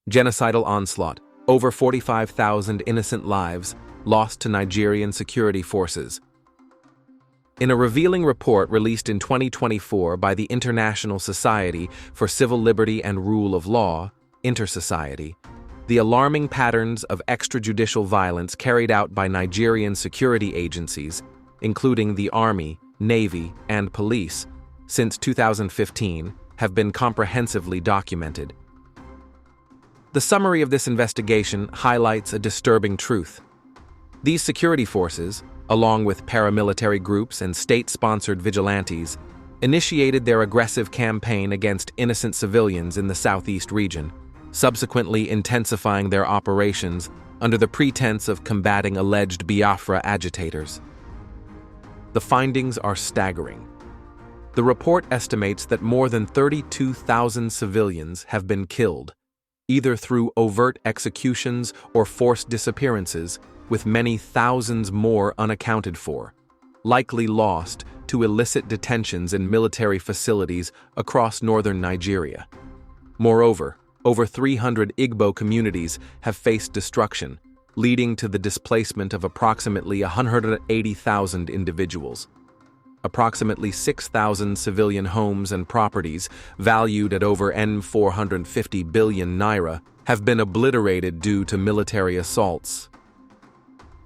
Genocidal onslaught, over 45,000 innocent lives lost to Nigerian security forces. In a revealing report released in 2024 by the International Society for Civil Liberty and Rule of Law, Intersociety, the alarming patterns of extrajudicial violence carried out by Nigerian security agencies, including the Army, Navy, and police, since 2015, have been comprehensively documented. The summary of this investigation highlights a disturbing truth. These security forces, along with paramilitary groups and state-sponsored vigilantes, initiated their aggressive campaign against innocent civilians in the southeast region, subsequently intensifying their operations under the pretense of combating alleged Biafra agitators. The findings are staggering. The report estimates that more than 32,000 civilians have been killed, either through overt executions or forced disappearances, with many thousands more unaccounted for, likely lost to illicit detentions in military facilities across northern Nigeria. Moreover, over 300 Igbo communities have faced destruction, leading to the displacement of approximately 180,000 individuals. Approximately 6,000 civilian homes and properties, valued at over N450 billion naira, have been obliterated due to military assaults.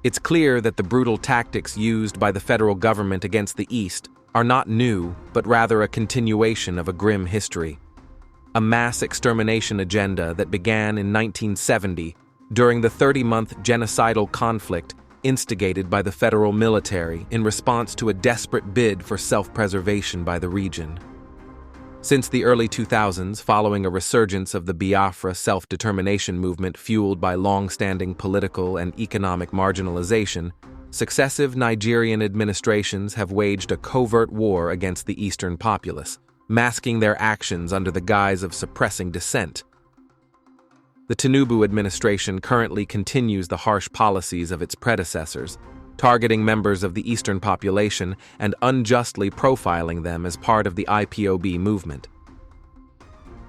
It's clear that the brutal tactics used by the federal government against the East are not new, but rather a continuation of a grim history. A mass extermination agenda that began in 1970 during the 30-month genocidal conflict instigated by the federal military in response to a desperate bid for self-preservation by the region. Since the early 2000s, following a resurgence of the Biafra self-determination movement fueled by long-standing political and economic marginalization, successive Nigerian administrations have waged a covert war against the eastern populace, masking their actions under the guise of suppressing dissent. The Tinubu administration currently continues the harsh policies of its predecessors, targeting members of the Eastern population and unjustly profiling them as part of the IPOB movement.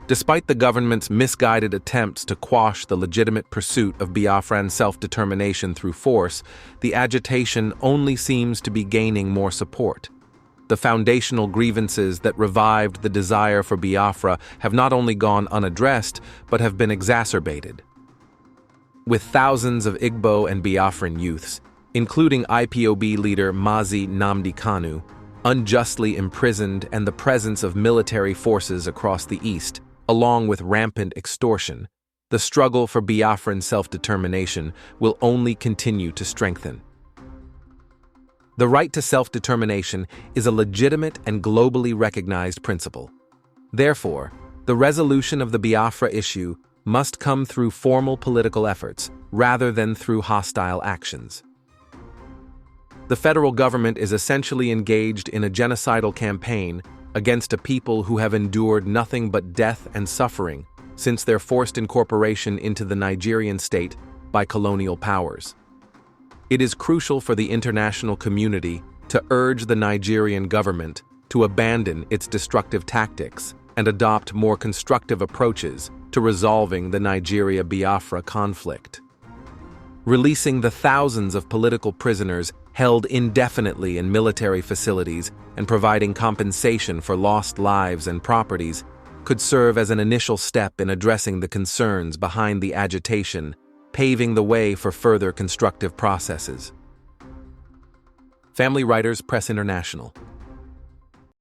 Despite the government's misguided attempts to quash the legitimate pursuit of Biafran self-determination through force, the agitation only seems to be gaining more support. The foundational grievances that revived the desire for Biafra have not only gone unaddressed, but have been exacerbated. With thousands of Igbo and Biafran youths, including IPOB leader Mazi Nnamdi Kanu, unjustly imprisoned and the presence of military forces across the East, along with rampant extortion, the struggle for Biafran self-determination will only continue to strengthen. The right to self-determination is a legitimate and globally recognized principle. Therefore, the resolution of the Biafra issue must come through formal political efforts rather than through hostile actions. The federal government is essentially engaged in a genocidal campaign against a people who have endured nothing but death and suffering since their forced incorporation into the Nigerian state by colonial powers. It is crucial for the international community to urge the Nigerian government to abandon its destructive tactics and adopt more constructive approaches to resolving the Nigeria-Biafra conflict. Releasing the thousands of political prisoners held indefinitely in military facilities and providing compensation for lost lives and properties could serve as an initial step in addressing the concerns behind the agitation, paving the way for further constructive processes. Family Writers Press International.